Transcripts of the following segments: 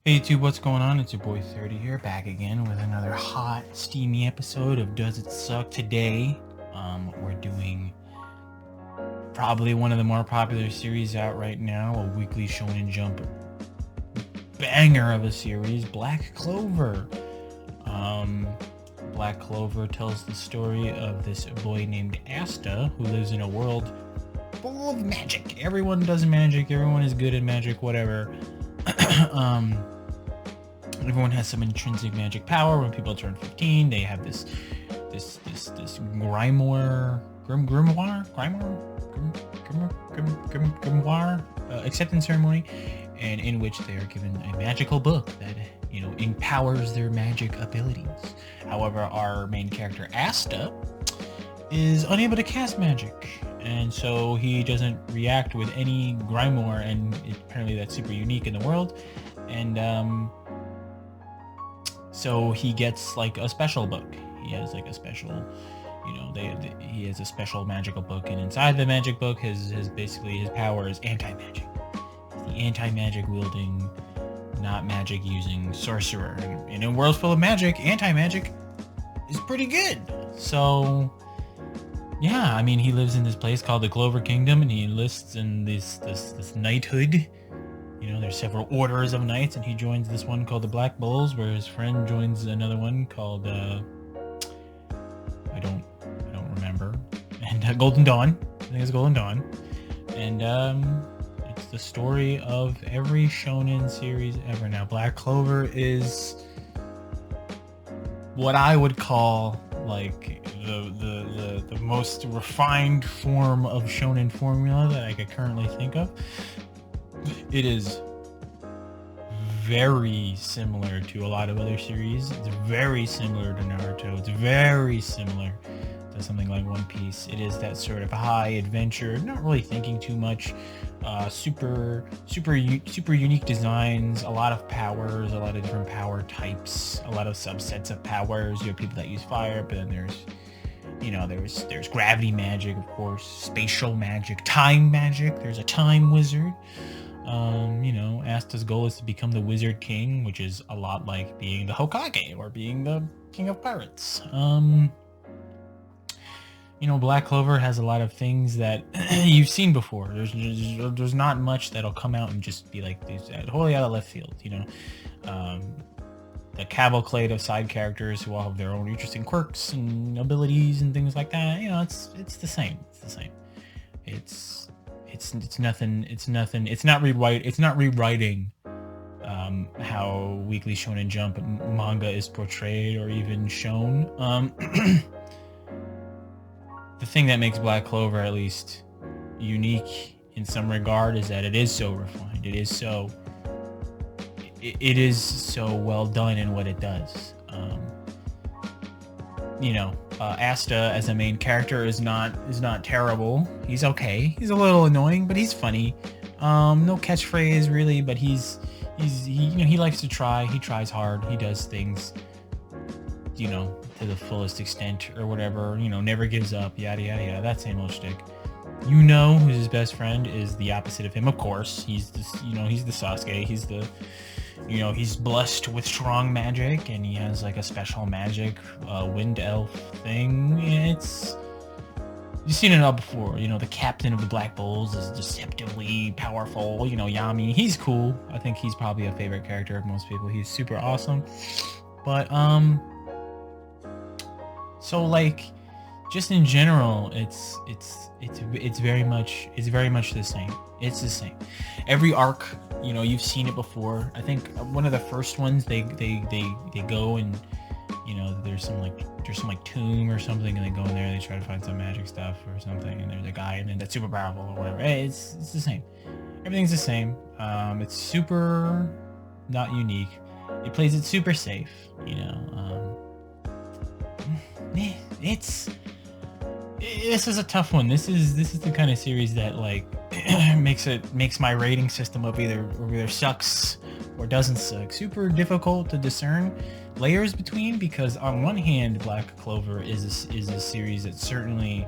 Hey YouTube, what's going on? It's your boy 30 here, back again with another hot, steamy episode of Does It Suck? Today, we're doing probably one of the more popular series out right now, a weekly Shonen Jump banger of a series, Black Clover. Black Clover tells the story of this boy named Asta who lives in a world full of magic. Everyone does magic, everyone is good at magic, whatever. Everyone has some intrinsic magic power. When people turn 15, they have this grimoire acceptance ceremony, and in which they are given a magical book that empowers their magic abilities. However, our main character Asta is unable to cast magic, and so he doesn't react with any grimoire, and apparently that's super unique in the world. And so he gets like a special book. He has like a special, he has a special magical book, and inside the magic book, his power is anti-magic. He's the anti-magic wielding, not magic using sorcerer. And in a world full of magic, anti-magic is pretty good. So yeah, I mean, he lives in this place called the Clover Kingdom, and he enlists in this knighthood. There's several orders of knights, and he joins this one called the Black Bulls, where his friend joins another one called I don't remember. And Golden Dawn. I think it's Golden Dawn. And it's the story of every shonen series ever. Now, Black Clover is what I would call like the most refined form of shonen formula that I could currently think of. It is very similar to a lot of other series. It's very similar to Naruto. It's very similar to something like One Piece. It is that sort of high adventure, not really thinking too much, super unique designs, a lot of powers, a lot of different power types, a lot of subsets of powers. You have people that use fire, but then there's gravity magic, of course, spatial magic, time magic. There's a time wizard. Asta's goal is to become the Wizard King, which is a lot like being the Hokage or being the King of Pirates. Black Clover has a lot of things that you've seen before. There's not much that'll come out and just be like totally out of left field. The cavalcade of side characters who all have their own interesting quirks and abilities and things like that. It's the same. It's the same. It's nothing. It's not rewriting how Weekly Shonen Jump manga is portrayed or even shown. The thing that makes Black Clover at least unique in some regard is that it is so refined. It is so well done in what it does. Asta as a main character is not terrible. He's okay. He's a little annoying, but he's funny. No catchphrase really, but he likes to try. He tries hard. He does things, to the fullest extent or whatever. Never gives up. Yada yada yada. That same old shtick. Who's his best friend is the opposite of him. Of course, he's the Sasuke. He's the he's blessed with strong magic, and he has like a special magic wind elf thing. You've seen it all before. The captain of the Black Bulls is deceptively powerful. Yami, he's cool. I think he's probably a favorite character of most people. He's super awesome. But so like, just in general, it's very much the same. It's the same. Every arc, you've seen it before. I think one of the first ones they go and there's some tomb or something, and they go in there and they try to find some magic stuff or something, and there's a guy and then that's super powerful or whatever. It's the same. Everything's the same. It's super not unique. It plays it super safe. This is a tough one. This is the kind of series that like makes my rating system of either sucks or doesn't suck super difficult to discern layers between, because on one hand, Black Clover is a series that certainly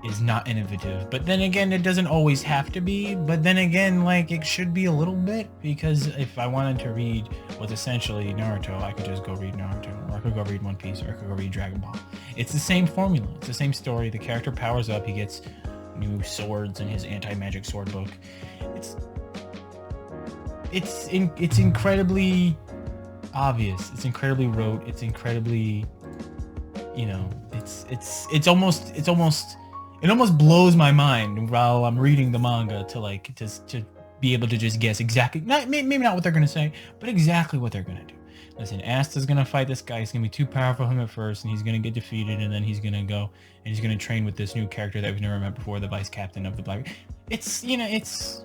is not innovative. But then again, it doesn't always have to be. But then again, like, it should be a little bit, because if I wanted to read what's essentially Naruto, I could just go read Naruto, or I could go read One Piece, or I could go read Dragon Ball. It's the same formula. It's the same story. The character powers up. He gets new swords in his anti-magic sword book. It's incredibly obvious. It's incredibly rote. It's incredibly, you know, it almost blows my mind while I'm reading the manga to like to be able to just guess exactly, maybe not what they're gonna say, but exactly what they're gonna do. Listen, Asta's gonna fight this guy. He's gonna be too powerful for him at first, and he's gonna get defeated, and then he's gonna go and he's gonna train with this new character that we've never met before, the vice captain of the Black. It's, you know, it's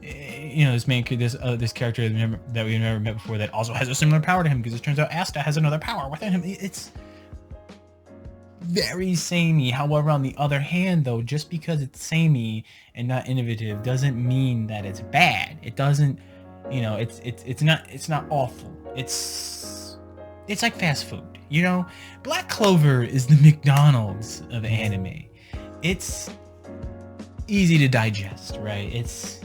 this character that we've never met before that also has a similar power to him, because it turns out Asta has another power within him. It's very samey. However, on the other hand, though, just because it's samey and not innovative doesn't mean that it's bad. It doesn't, you know, it's not awful. It's like fast food, you know. Black Clover is the McDonald's of anime. It's easy to digest, right? It's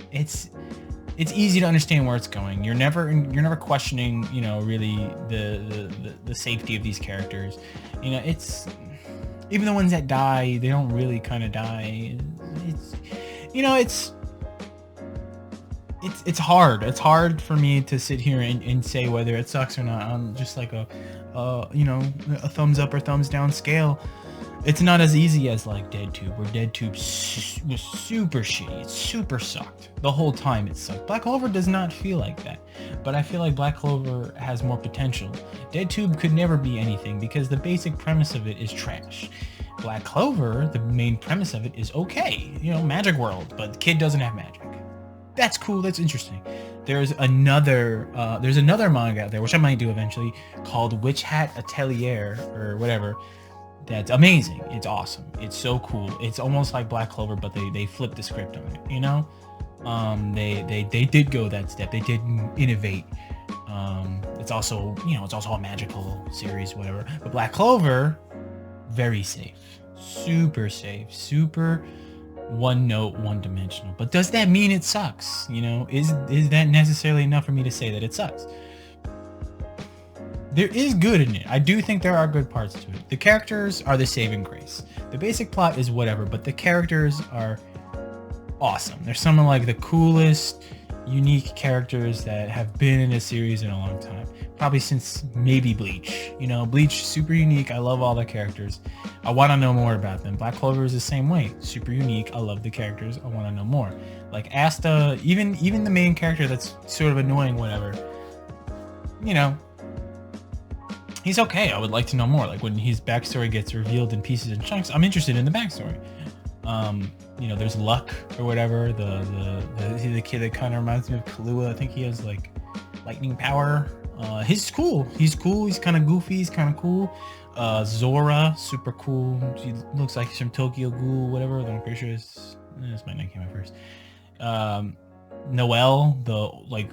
easy to understand where it's going. You're never questioning, you know, really the safety of these characters. You know, it's, even the ones that die, they don't really kind of die. It's, you know, it's hard. It's hard for me to sit here and say whether it sucks or not on just like a you know, a thumbs up or thumbs down scale. It's not as easy as like DeadTube, where DeadTube was super shitty. It super sucked. The whole time it sucked. Black Clover does not feel like that. But I feel like Black Clover has more potential. DeadTube could never be anything because the basic premise of it is trash. Black Clover, the main premise of it is okay. You know, magic world, but the kid doesn't have magic. That's cool. That's interesting. There's another manga out there, which I might do eventually, called Witch Hat Atelier or whatever. That's amazing. It's awesome. It's so cool. It's almost like Black Clover, but they flipped the script on it, you know? They did go that step. They did innovate. It's also, you know, it's also a magical series, whatever. But Black Clover, very safe. Super safe. Super one note, one dimensional. But does that mean it sucks? You know, is that necessarily enough for me to say that it sucks? There is good in it. I do think there are good parts to it. The characters are the saving grace. The basic plot is whatever, but the characters are awesome. They're some of like the coolest, unique characters that have been in a series in a long time. Probably since maybe Bleach. You know, Bleach, super unique. I love all the characters. I want to know more about them. Black Clover is the same way. Super unique. I love the characters. I want to know more. Like Asta, even the main character that's sort of annoying, whatever. You know, he's okay. I would like to know more. Like when his backstory gets revealed in pieces and chunks, I'm interested in the backstory. You know, there's Luck or whatever. The kid that kind of reminds me of Kahlua. I think he has like lightning power. He's cool. He's cool. He's kind of goofy. He's kind of cool. Zora, super cool. She looks like she's from Tokyo Ghoul, whatever. I'm pretty sure this might not came out first. Noelle,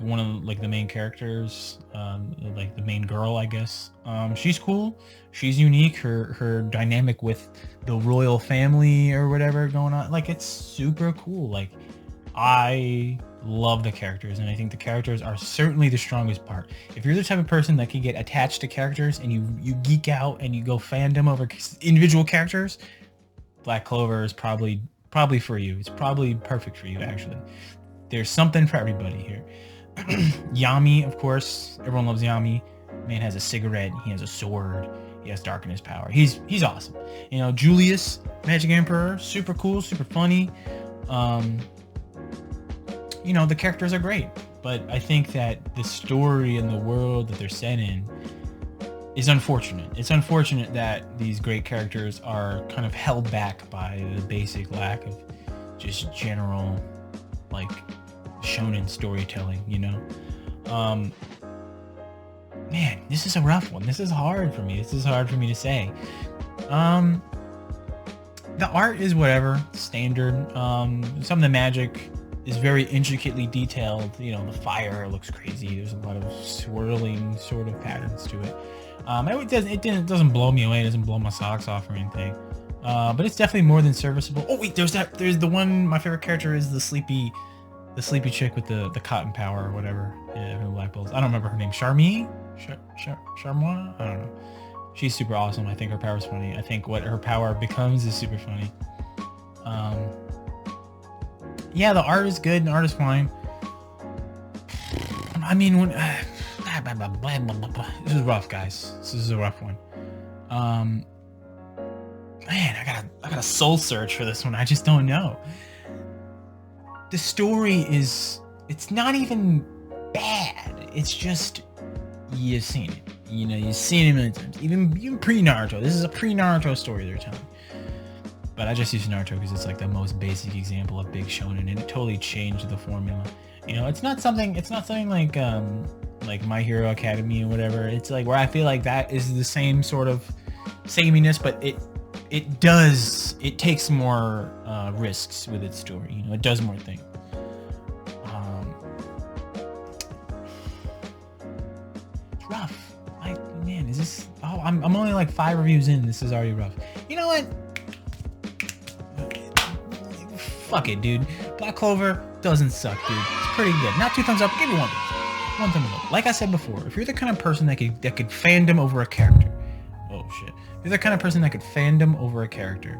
one of the main characters, like the main girl, I guess. She's cool. She's unique. Her dynamic with the royal family or whatever going on, like, it's super cool. Like, I love the characters, and I think the characters are certainly the strongest part. If you're the type of person that can get attached to characters and you geek out and you go fandom over individual characters, Black Clover is probably for you. It's probably perfect for you, actually. There's something for everybody here. Yami, of course, everyone loves Yami. Man has a cigarette, he has a sword, he has dark in his power. He's awesome. You know, Julius, Magic Emperor, super cool, super funny. You know, the characters are great, but I think that the story and the world that they're set in is unfortunate. It's unfortunate that these great characters are kind of held back by the basic lack of just general, like, shonen storytelling, you know? Man, this is a rough one. This is hard for me. This is hard for me to say. The art is whatever, standard. Some of the magic is very intricately detailed. You know, the fire looks crazy. There's a lot of swirling sort of patterns to it. It doesn't blow me away. It doesn't blow my socks off or anything. But it's definitely more than serviceable. Oh wait, there's the one. My favorite character is the sleepy chick with the cotton power or whatever. Yeah, her black balls. I don't remember her name. Charmy? Charmois? I don't know. She's super awesome. I think her power's funny. I think what her power becomes is super funny. Yeah, the art is good and the art is fine. I mean, when this is rough, guys. This is a rough one. Man, I gotta soul search for this one. I just don't know. The story it's not even bad. It's just you've seen it. You know, you've seen it a million times. Even pre-Naruto. This is a pre-Naruto story they're telling. But I just use Naruto because it's like the most basic example of big shonen, and it totally changed the formula. You know, it's not something like My Hero Academia or whatever. It's like where I feel like that is the same sort of sameness, but it takes more risks with its story. You know, it does more things. It's rough. Man, is this? Oh, I'm only like 5 reviews in. This is already rough. You know what? Fuck it, dude. Black Clover doesn't suck, dude. It's pretty good. Not 2 thumbs up. Give it 1 thumbs. 1 thumbs up. Like I said before, if you're the kind of person that could fandom over a character, oh shit. If you're the kind of person that could fandom over a character,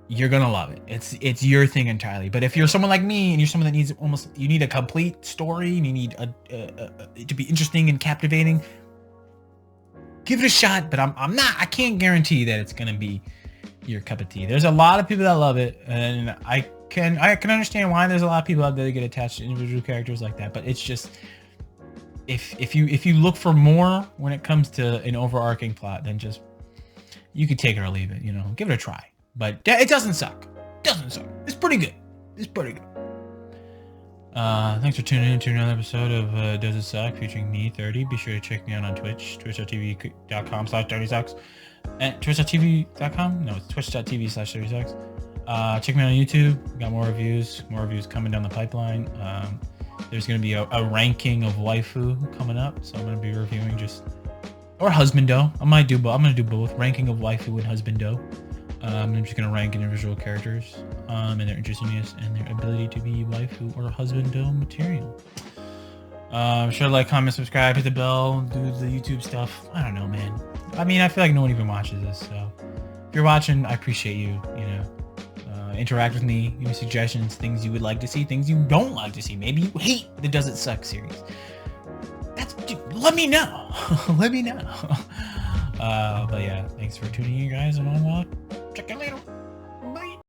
you're gonna love it. It's your thing entirely. But if you're someone like me and you're someone that you need a complete story and you need it to be interesting and captivating, give it a shot. But I can't guarantee that it's gonna be your cup of tea. There's a lot of people that love it, and I can understand why there's a lot of people out there that get attached to individual characters like that. But it's just if you look for more when it comes to an overarching plot, then just you could take it or leave it. You know, give it a try. But it doesn't suck. It's pretty good. Thanks for tuning in to another episode of Does It Suck featuring me, 30. Be sure to check me out on Twitch, twitch.tv.com/30sucks. At twitch.tv.com? No, it's twitch.tv/30sucks. Check me out on YouTube. Got more reviews coming down the pipeline. There's going to be a ranking of waifu coming up, so I'm going to be reviewing or husbando. I'm going to do both, ranking of waifu and husbando. I'm just going to rank individual characters and their interestingness and their ability to be waifu or husbando material. Sure to like, comment, subscribe, hit the bell, do the YouTube stuff. I don't know, man. I mean, I feel like no one even watches this, so if you're watching, I appreciate you. You know, interact with me, give me suggestions, things you would like to see, things you don't like to see. Maybe you hate the Does It Suck series. Let me know. Let me know. But yeah, thanks for tuning in, guys, and I'll check you later.